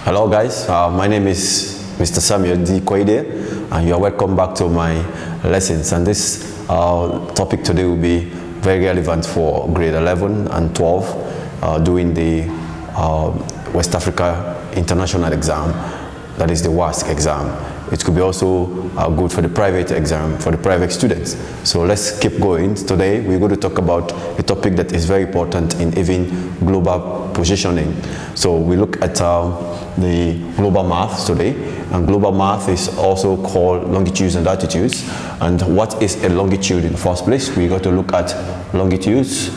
Hello guys, my name is Mr. Samuel D. Koidia, and you are welcome back to my lessons. And this topic today will be very relevant for grade 11 and 12 doing the West Africa International exam, that is the WASSCE exam. It could be also good for the private exam, for the private students. So let's keep going. Today we're going to talk about a topic that is very important in even global positioning. So we look at the global math today, and global math is also called longitudes and latitudes. And what is a longitude in the first place? We got to look at longitudes.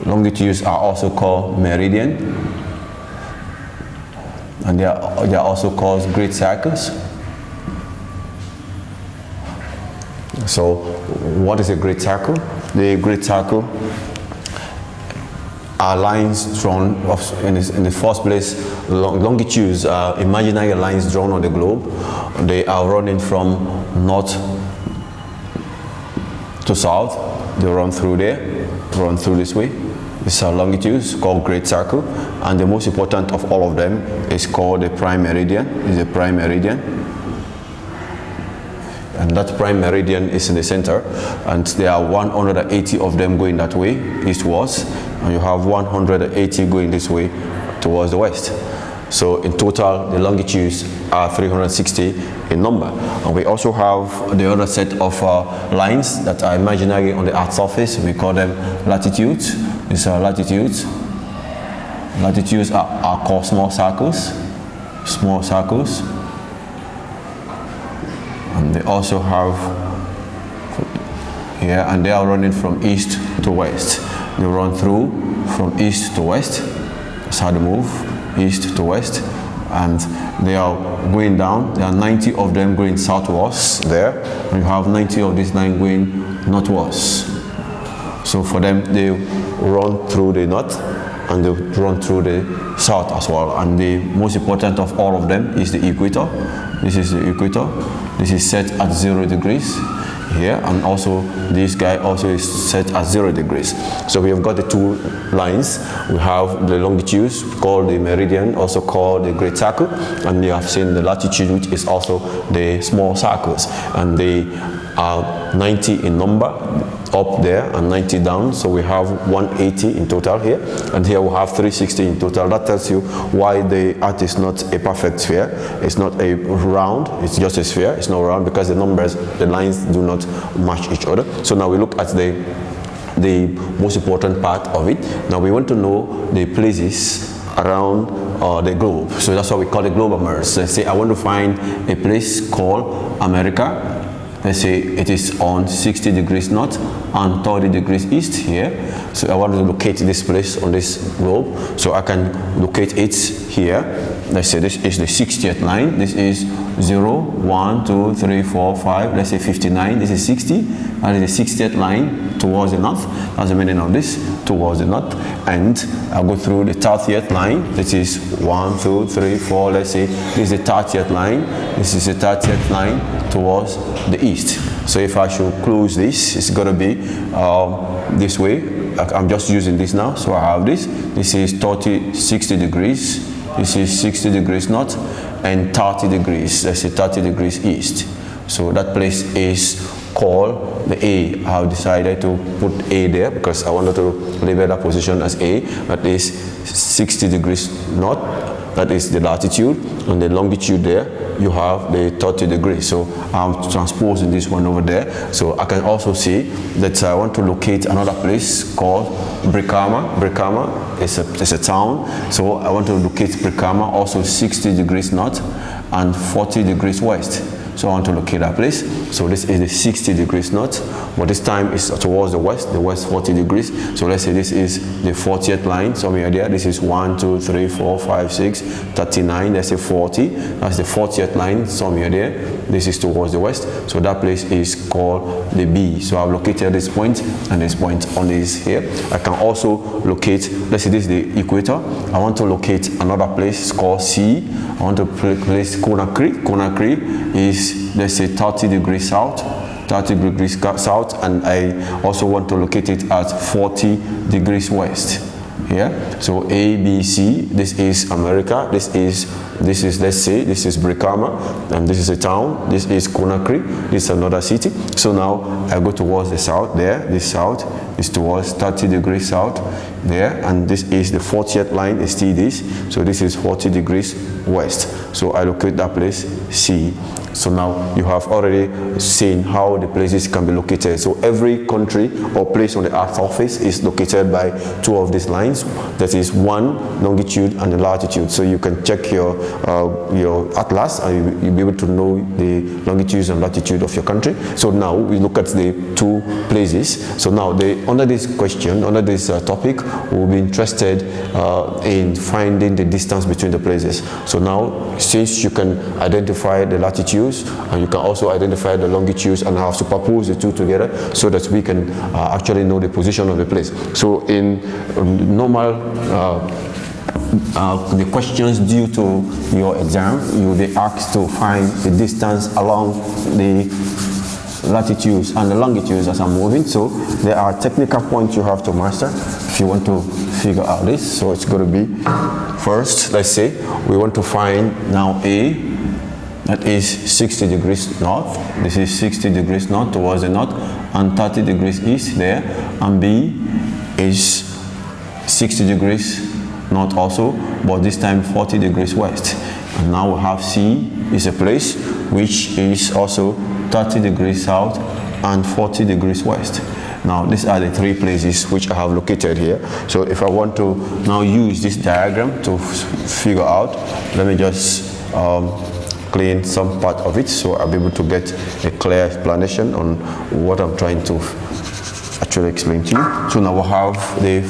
Longitudes are also called meridian, and they are also called great circles. So what is a great circle? The great circle are lines drawn in the first place. Longitudes are imaginary lines drawn on the globe. They are running from north to south. They run through there, run through this way. These are longitudes called great circle, and the most important of all of them is called the prime meridian. Is a prime meridian. And that prime meridian is in the center, and there are 180 of them going that way, eastwards, and you have 180 going this way towards the west. So in total, the longitudes are 360 in number. And we also have the other set of lines that are imaginary on the earth's surface. We call them latitudes. These are latitudes. Latitudes are called small circles. Small circles. And they also have here, and they are running from east to west. They run through from east to west. That's how they move, east to west. And they are going down. There are 90 of them going southwards there. And you have 90 of these lines going northwards. So for them, they run through the north and they run through the south as well. And the most important of all of them is the equator. This is the equator. This is set at 0 degrees here, and also this guy also is set at 0 degrees. So we have got the two lines. We have the longitudes called the meridian, also called the great circle, and you have seen the latitude, which is also the small circles, and they are 90 in number up there and 90 down. So we have 180 in total here, and here we have 360 in total. That tells you why the earth is not a perfect sphere. It's not a round, it's just a sphere. It's not round because the numbers, the lines do not match each other. So now we look at the most important part of it. Now we want to know the places around the globe. So that's what we call the globe emergence. Let's say I want to find a place called America. Let's say it is on 60 degrees north and 30 degrees east here. So I want to locate this place on this globe. So I can locate it here. Let's say this is the 60th line. This is 0, 1, 2, 3, 4, 5. Let's say 59. This is 60. And is the 60th line towards the north. That's the meaning of this, towards the north. And I'll go through the 30th line. This is 1, 2, 3, 4. Let's say this is the 30th line. This is the 30th line towards the east. So if I should close this, it's going to be this way. I'm just using this now. So I have this. This is 60 degrees. This is 60 degrees north and 30 degrees. Let's say 30 degrees east. So that place is called the A. I have decided to put A there because I wanted to label that position as A. That is 60 degrees north. That is the latitude, and the longitude there you have the 30 degrees. So I'm transposing this one over there. So I can also see that I want to locate another place called Brikama. Brikama is a town. So I want to locate Brikama, also 60 degrees north and 40 degrees west. So I want to locate that place. So this is the 60 degrees north, but this time is towards the west 40 degrees. So let's say this is the 40th line, somewhere there. This is 1, 2, 3, 4, 5, 6, 39. Let's say 40. That's the 40th line, somewhere there. This is towards the west. So that place is called the B. So I've located this point and this point on this here. I can also locate, let's say this is the equator. I want to locate another place called C. I want to place Conakry. Conakry is, let's say, 30 degrees south, 30 degrees south, and I also want to locate it at 40 degrees west. here. So A, B, C, this is America, this is let's say, this is Brikama, and this is a town, this is Conakry, this is another city. So now I go towards the south there, this south is towards 30 degrees south there, and this is the 40th line, is still this, so this is 40 degrees west. So I locate that place, C. So now you have already seen how the places can be located. So every country or place on the Earth's surface is located by two of these lines. That is one longitude and the latitude. So you can check your atlas and you'll be able to know the longitudes and latitude of your country. So now we look at the two places. So now under this question, under this topic, we'll be interested in finding the distance between the places. So now, since you can identify the latitudes and you can also identify the longitudes and have superpose the two together so that we can actually know the position of the place. So in normal the questions due to your exam, you'll be asked to find the distance along the latitudes and the longitudes as I'm moving. So there are technical points you have to master if you want to figure out this. So it's going to be, first, let's say we want to find now A, that is 60 degrees north. This is 60 degrees north towards the north, and 30 degrees east there, and B is 60 degrees north also, but this time 40 degrees west. And now we have C is a place which is also 30 degrees south and 40 degrees west. Now these are the three places which I have located here. So if I want to now use this diagram to figure out, let me just clean some part of it so I'll be able to get a clear explanation on what I'm trying to actually explain to you. So now we have the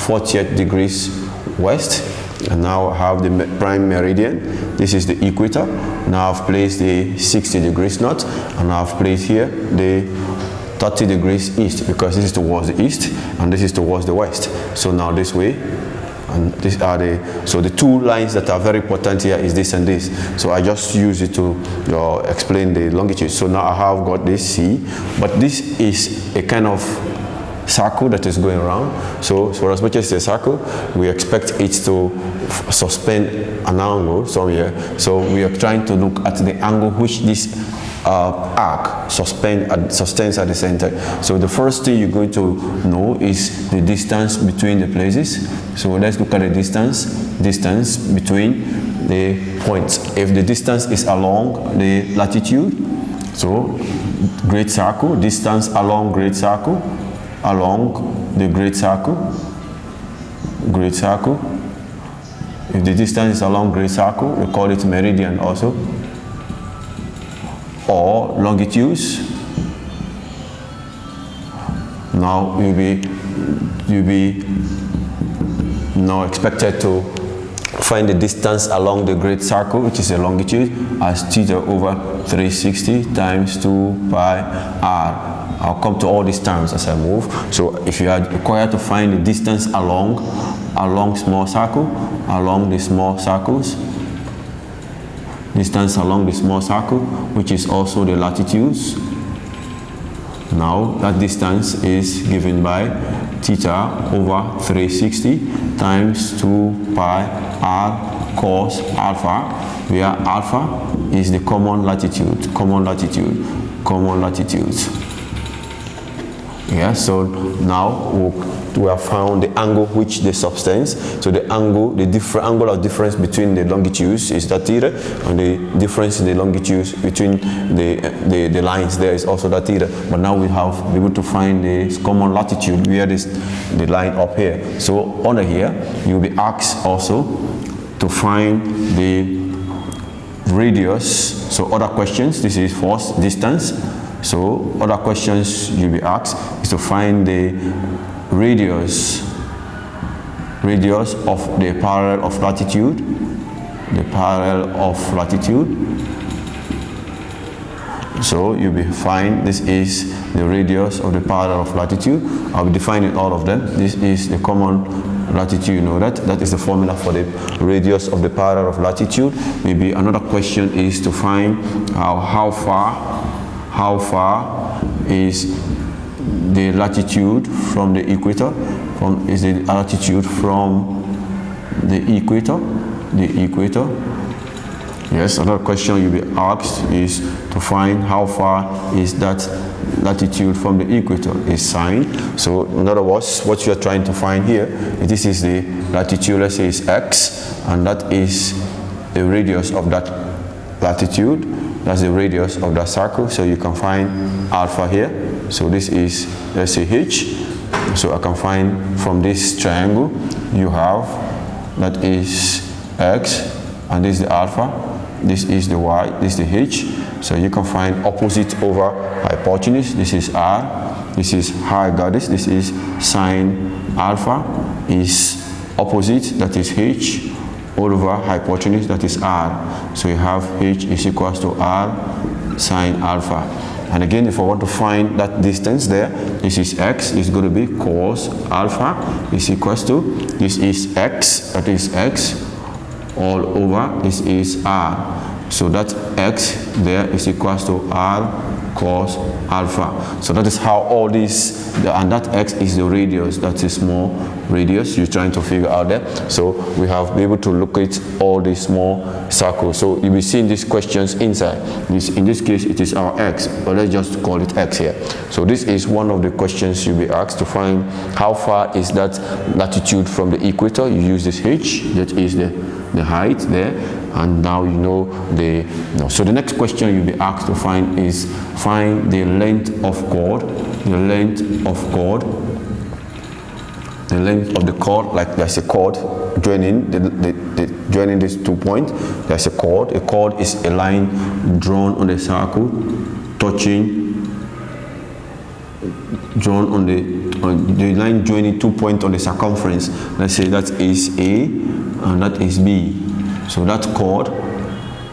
40th degrees west, and now I have the prime meridian. This is the equator. Now I've placed the 60 degrees north, and I've placed here the 30 degrees east, because this is towards the east and this is towards the west. So now this way, and these are the two lines that are very important here is this and this. So I just use it to explain the longitude. So now I have got this C, but this is a kind of circle that is going around. So for as much as it's a circle, we expect it to suspend an angle somewhere. So we are trying to look at the angle which this arc sustains at the center. So the first thing you're going to know is the distance between the places. So let's look at the distance between the points. If the distance is along the latitude, so great circle, distance along great circle, along the great circle. If the distance is along great circle, we call it meridian also, or longitudes. Now you'll be now expected to find the distance along the great circle, which is a longitude, as theta over 360 times 2 pi r. I'll come to all these terms as I move. So if you are required to find the distance along small circle, along the small circles, distance along the small circle, which is also the latitudes. Now that distance is given by theta over 360 times 2 pi r cos alpha, where alpha is the common latitude. Yeah, so now we have found the angle which they substance. So the angle, the different angle of difference between the longitudes is that theta, and the difference in the longitudes between the lines there is also that theta. But now we have been able to find the common latitude where the line up here. So under here, you'll be asked also to find the radius. So other questions, this is first distance. So other questions you'll be asked is to find the radius of the parallel of latitude, So you'll be find this is the radius of the parallel of latitude. I'll be defining all of them. This is the common latitude, you know that is the formula for the radius of the parallel of latitude. Maybe another question is to find how far is the latitude from the equator, is the latitude from the equator, Yes, another question you'll be asked is to find how far is that latitude from the equator is sine. So in other words, what you're trying to find here, this is the latitude, let's say is x, and that is the radius of that latitude. That's the radius of that circle. So you can find alpha here. So this is, let's say h. So I can find from this triangle, you have, that is x, and this is the alpha, this is the y, this is the h. So you can find opposite over hypotenuse. This is r, this is how I got this is sine alpha is opposite, that is h, all over hypotenuse, that is r. So you have h is equals to r sine alpha. And again, if I want to find that distance there, this is x, is going to be cos alpha is equals to, this is x, that is x, all over, this is r. So that x there is equals to r cos alpha. So that is how all this, and that x is the radius, that's a small radius you're trying to figure out there. So we have been able to locate all these small circles. So you'll be seeing these questions inside. In this case, it is our x, but let's just call it x here. So this is one of the questions you'll be asked to find how far is that latitude from the equator. You use this h, that is the height there, and now you know the, so the next question you'll be asked to find is find the length of chord, the length of the chord, like there's a chord joining joining these 2 points. There's a chord. A chord is a line drawn on the circle, drawn on the line joining 2 points on the circumference. Let's say that is A and that is B. So that chord,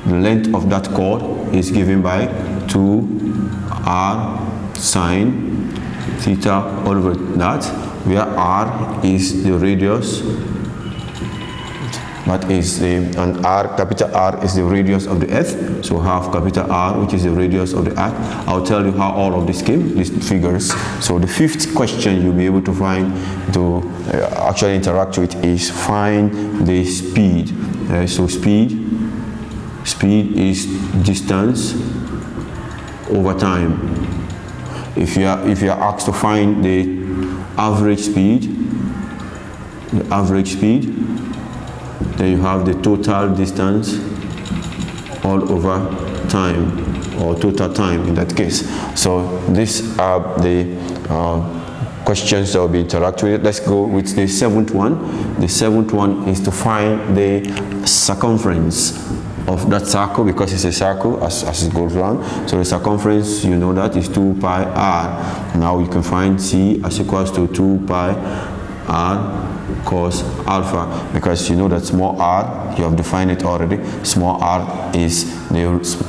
the length of that chord is given by 2r sine theta all over that, where r is the radius, that is and capital R is the radius of the earth. So have capital R, which is the radius of the earth. I'll tell you how all of this came, these figures. So the fifth question you'll be able to find, to actually interact with, is find the speed. So speed is distance over time. If you are asked to find the average speed, then you have the total distance all over time, or total time in that case. So these are the questions that will be interacted with. Let's go with the seventh one. The seventh one is to find the circumference of that circle, because it's a circle as it goes around. So the circumference, you know, that is 2 pi r. Now you can find c as equals to 2 pi r cos alpha, because you know that small r, you have defined it already. Small r is the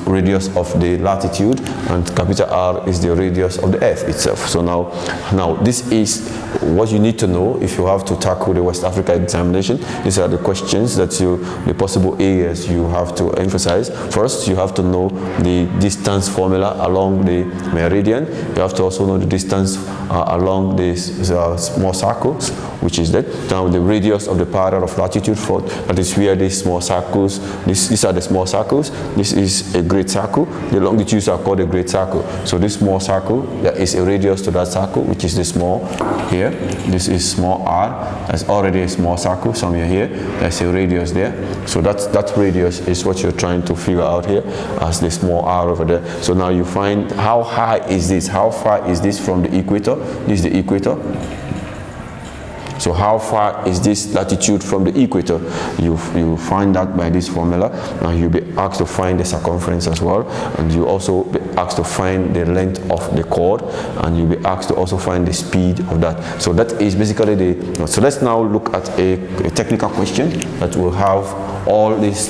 radius of the latitude, and capital R is the radius of the earth itself. So now this is what you need to know if you have to tackle the West Africa examination. These are the questions that the possible areas you have to emphasize. First, you have to know the distance formula along the meridian. You have to also know the distance along these small circles, which is that. Now the radius of the parallel of latitude, for that is where these small circles, these are the small circles. This is a great circle. The longitudes are called a great circle. So this small circle, there is a radius to that circle, which is the small here. This is small r. That's already a small circle somewhere here. There's a radius there. So that radius is what you're trying to figure out here as the small r over there. So now you find how high is this? How far is this from the equator? This is the equator. So how far is this latitude from the equator? You find that by this formula. Now you'll be asked to find the circumference as well, and you also be asked to find the length of the chord, and you'll be asked to also find the speed of that. So that is basically so let's now look at a technical question that will have all these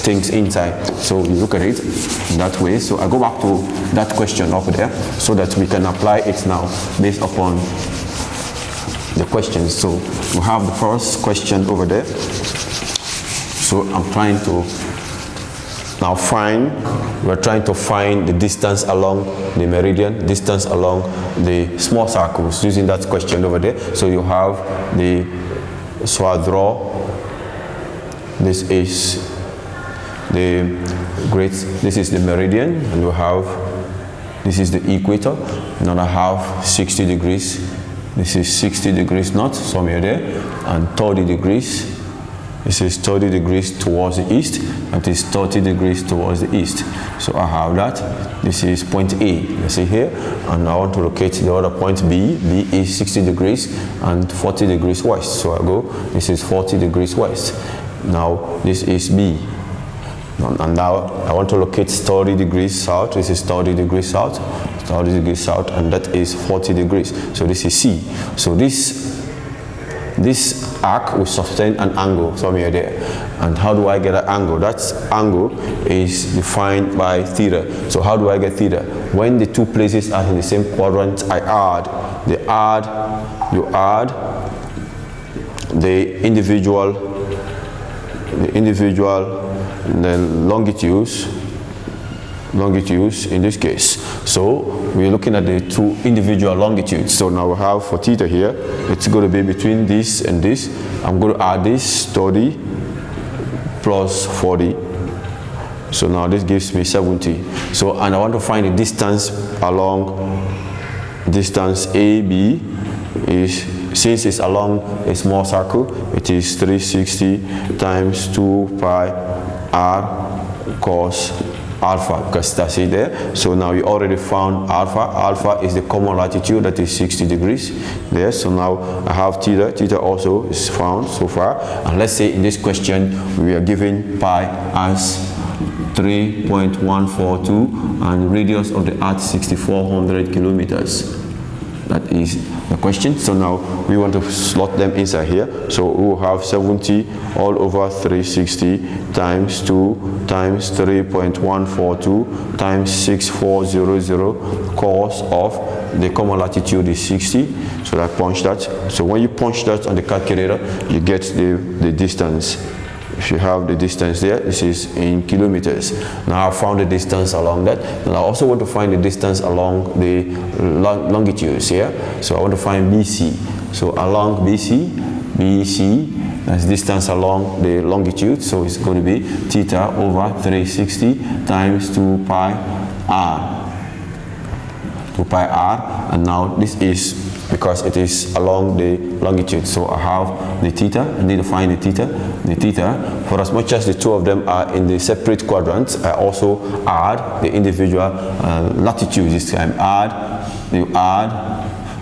things inside. So you look at it that way. So I go back to that question over there so that we can apply it now based upon the questions. So we have the first question over there. So I'm trying to Now we're trying to find the distance along the meridian, distance along the small circles using that question over there. So you have so I draw, this is the meridian, and you have, this is the equator, and then I have 60 degrees. This is 60 degrees north, somewhere there, and 30 degrees. This is 30 degrees towards the east, and this is 30 degrees towards the east. So I have that. This is point A, you see here, and I want to locate the other point B. B is 60 degrees and 40 degrees west. So I go, this is 40 degrees west. Now this is B. And now I want to locate 30 degrees south. This is 30 degrees south, 30 degrees south, and that is 40 degrees. So this is C. So this arc will sustain an angle somewhere there. And how do I get an angle? That angle is defined by theta. So how do I get theta? When the two places are in the same quadrant, you add the individual longitudes in this case. So we're looking at the two individual longitudes. So now we have for theta here, it's going to be between this and this. I'm going to add this 30 plus 40. So now this gives me 70. So, and I want to find the distance along, distance AB is, since it's along a small circle, it is 360 times 2 pi r cos alpha, because that's it there. So now we already found alpha. Alpha is the common latitude, that is 60 degrees there. So now I have theta. Theta also is found so far. And let's say in this question we are given pi as 3.142 and radius of the earth 6,400 kilometers. That is the question. So now we want to slot them inside here. So we will have 70 all over 360 times 2 times 3.142 times 6400 cos of the common latitude is 60. So I punch that. So when you punch that on the calculator, you get the distance. If you have the distance there, this is in kilometers. Now I found the distance along that. And I also want to find the distance along the longitudes here. So I want to find BC. So along BC, that's distance along the longitude. So it's going to be theta over 360 times 2 pi r. 2 pi r. And now this is because it is along the longitude. So I have the theta, I need to find the theta. For as much as the two of them are in the separate quadrants, I also add the individual latitudes this time. You add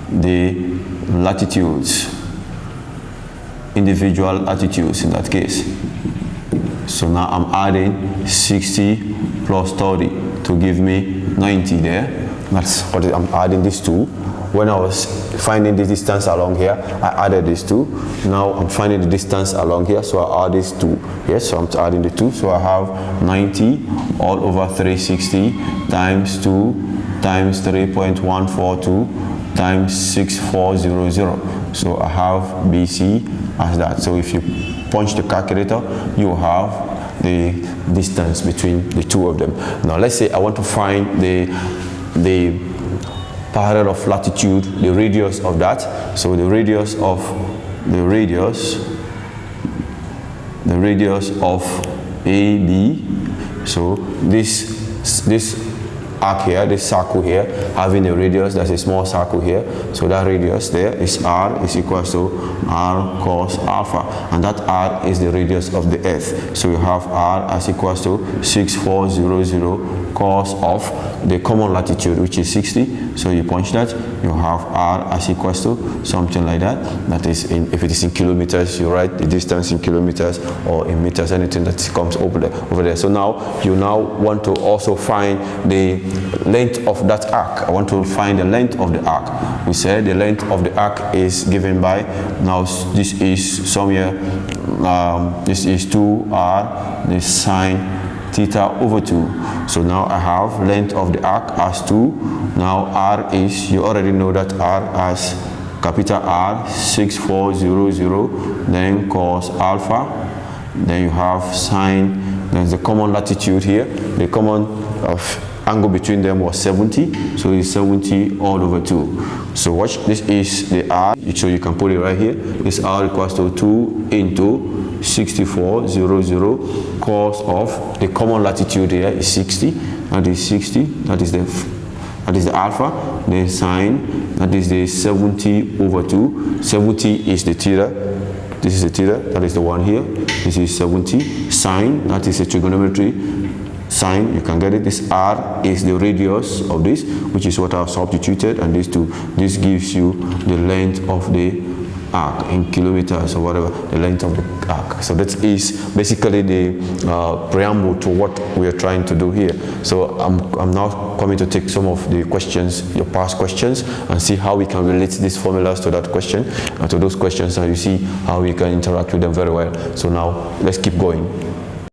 the latitudes, individual latitudes in that case. So now I'm adding 60 plus 30 to give me 90 there. That's what I'm adding these two. When I was finding the distance along here, I added these two. Now I'm finding the distance along here, so I add these two. Yes, so I'm adding the two. So I have 90 all over 360 times 2 times 3.142 times 6400. So I have BC as that. So if you punch the calculator, you have the distance between the two of them. Now let's say I want to find the parallel of latitude, the radius of that. So the radius of AB. So this arc here, this circle here, having a radius, that's a small circle here. So that radius there is r is equals to r cos alpha, and that r is the radius of the earth. So you have r as equals to 6400 cos of the common latitude, which is 60. So you punch that, you have r as equals to something like that. That is in, if it is in kilometers, you write the distance in kilometers, or in meters, anything that comes over there. So now you want to also find the length of that arc. I want to find the length of the arc. We said the length of the arc is given by, now this is somewhere, this is 2r, the sine theta over 2. So now I have length of the arc as 2. Now r is, you already know that r as capital R 6400, then cos alpha, then you have sine there's the common latitude here. The common angle between them was 70, so it's 70 all over 2. So watch, this is the R, so you can put it right here. This R equals to 2 into 6400 cos of the common latitude here is 60. That is 60. That is the alpha. Then sine, that is the 70 over 2. 70 is the theta. This is the theta. That is the one here. This is 70. Sine, that is a trigonometry. Sine, you can get it. This R is the radius of this, which is what I've substituted, and this gives you the length of the arc in kilometers or whatever, the length of the arc. So that is basically the preamble to what we are trying to do here. So I'm now coming to take some of the questions, your past questions, and see how we can relate these formulas to that question and to those questions, and you see how we can interact with them very well. So now let's keep going.